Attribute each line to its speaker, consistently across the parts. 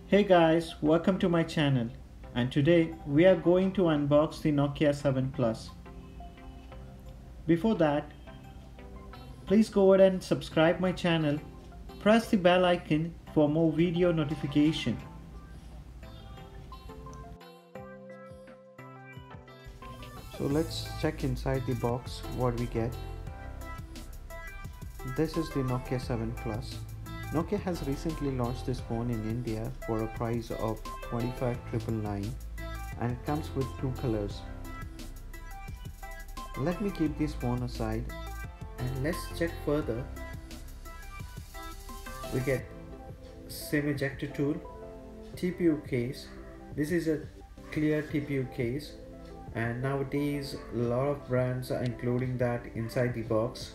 Speaker 1: Hey guys, welcome to my channel, and today we are going to unbox the Nokia 7 Plus. Before that, please go ahead and subscribe my channel, press the bell icon for more video notification. So let's check inside the box what we get. This is the Nokia 7 Plus. Nokia has recently launched this phone in India for a price of 25,999 and it comes with two colors. Let me keep this phone aside and let's check further. We get SIM ejector tool, TPU case. This is a clear TPU case, and nowadays a lot of brands are including that inside the box.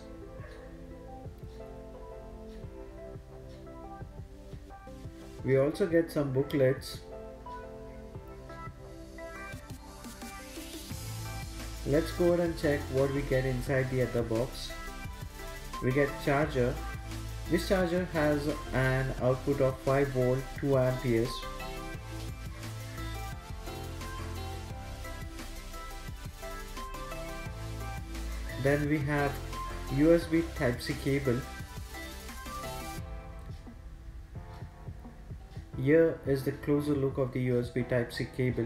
Speaker 1: We also get some booklets. Let's go ahead and check what we get inside the other box. We get charger. This charger has an output of 5 volt 2 amperes. Then we have USB Type-C cable. Here is the closer look of the USB Type-C cable.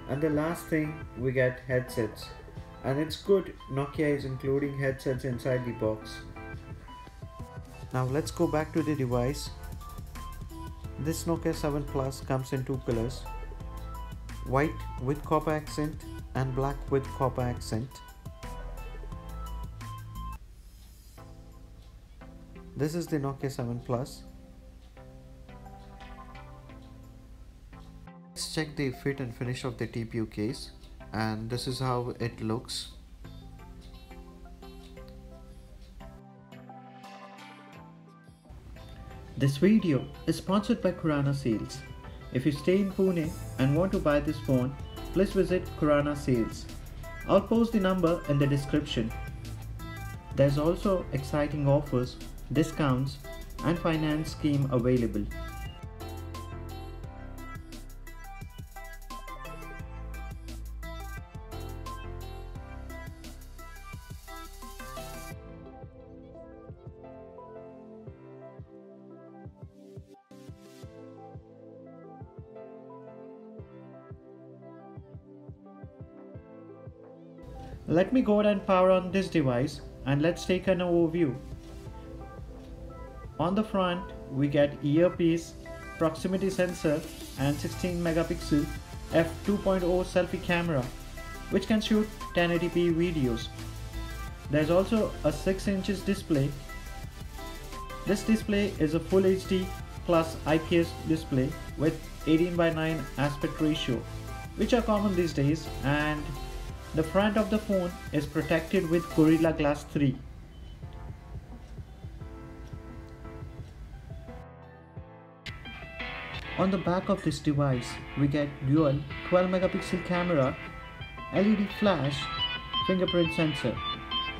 Speaker 1: And the last thing, we get headsets. And it's good Nokia is including headsets inside the box. Now let's go back to the device. This Nokia 7 Plus comes in two colors, white with copper accent and black with copper accent. This is the Nokia 7 Plus. Let's check the fit and finish of the TPU case, and this is how it looks. This video is sponsored by Khurana Sales. If you stay in Pune and want to buy this phone, please visit Khurana Sales. I'll post the number in the description. There's also exciting offers, discounts and finance scheme available. Let me go ahead and power on this device and let's take an overview. On the front, we get earpiece, proximity sensor and 16 megapixel f2.0 selfie camera which can shoot 1080p videos. There's also a 6 inches display. This display is a Full HD plus IPS display with 18:9 aspect ratio, which are common these days, and the front of the phone is protected with Gorilla Glass 3. On the back of this device, we get dual 12 megapixel camera, LED flash, fingerprint sensor.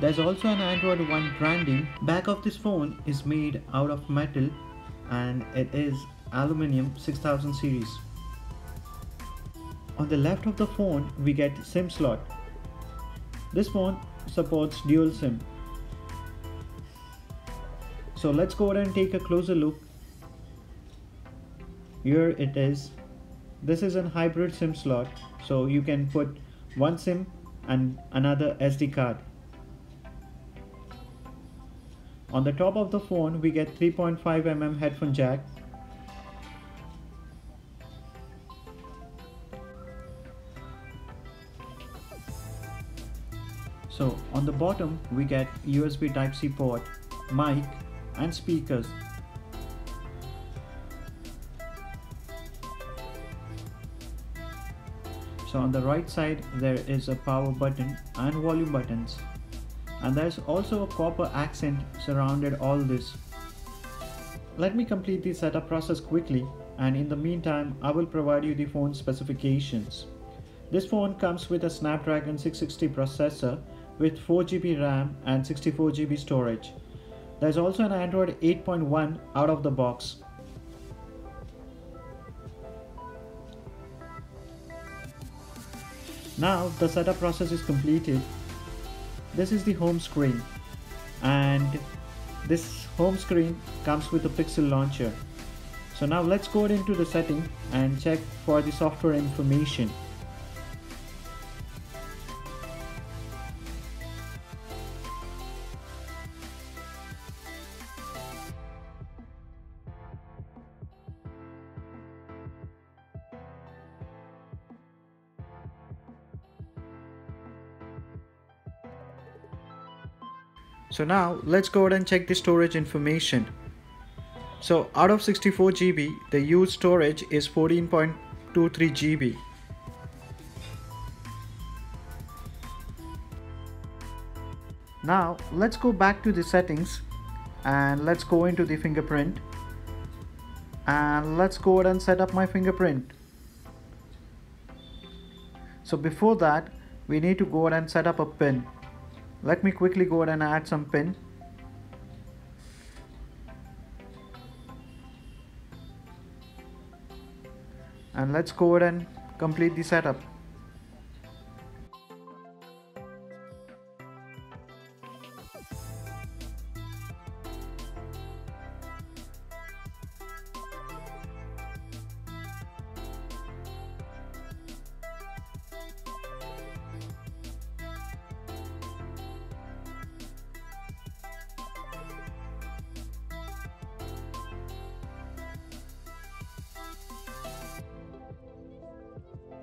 Speaker 1: There's also an Android One branding. Back of this phone is made out of metal and it is aluminum 6000 series. On the left of the phone, we get SIM slot. This phone supports dual SIM. So let's go ahead and take a closer look. Here it is. This is a hybrid SIM slot, so you can put one SIM and another SD card. On the top of the phone, we get 3.5 mm headphone jack. So on the bottom, we get USB Type-C port, mic and speakers. So on the right side, there is a power button and volume buttons. And there's also a copper accent surrounded all this. Let me complete the setup process quickly, and in the meantime I will provide you the phone specifications. This phone comes with a Snapdragon 660 processor with 4 GB RAM and 64 GB storage. There's also an Android 8.1 out of the box. Now the setup process is completed. This is the home screen, and this home screen comes with a Pixel launcher. So now let's go into the setting and check for the software information. So now let's go ahead and check the storage information. So out of 64 GB, the used storage is 14.23 GB. Now let's go back to the settings and let's go into the fingerprint, and let's go ahead and set up my fingerprint. So before that, we need to go ahead and set up a pin. Let me quickly go ahead and add some pin. And let's go ahead and complete the setup.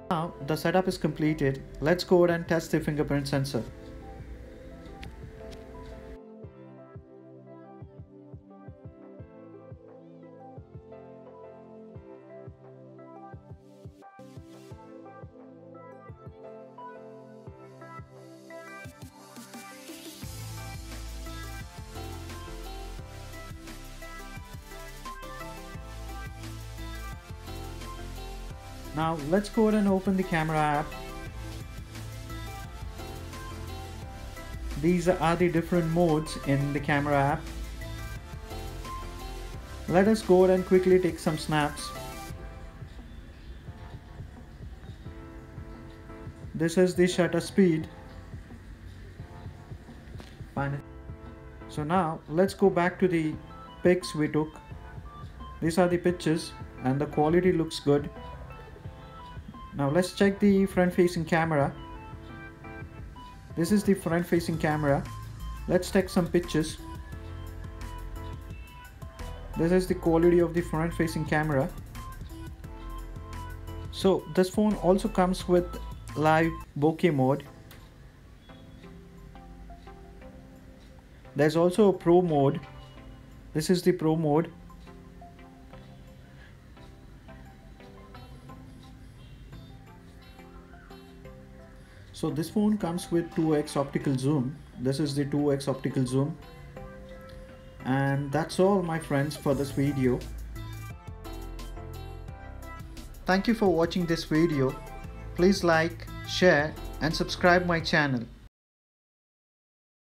Speaker 1: Now the setup is completed. Let's go ahead and test the fingerprint sensor. Now let's go ahead and open the camera app. These are the different modes in the camera app. Let us go ahead and quickly take some snaps. This is the shutter speed. Fine. So now let's go back to the pics we took. These are the pictures and the quality looks good. Now let's check the front facing camera. This is the front facing camera. Let's take some pictures. This is the quality of the front facing camera. So this phone also comes with live bokeh mode. There's also a pro mode. This is the pro mode. So this phone comes with 2x optical zoom. This is the 2x optical zoom. And that's all, my friends, for this video. Thank you for watching this video. Please like, share and subscribe my channel.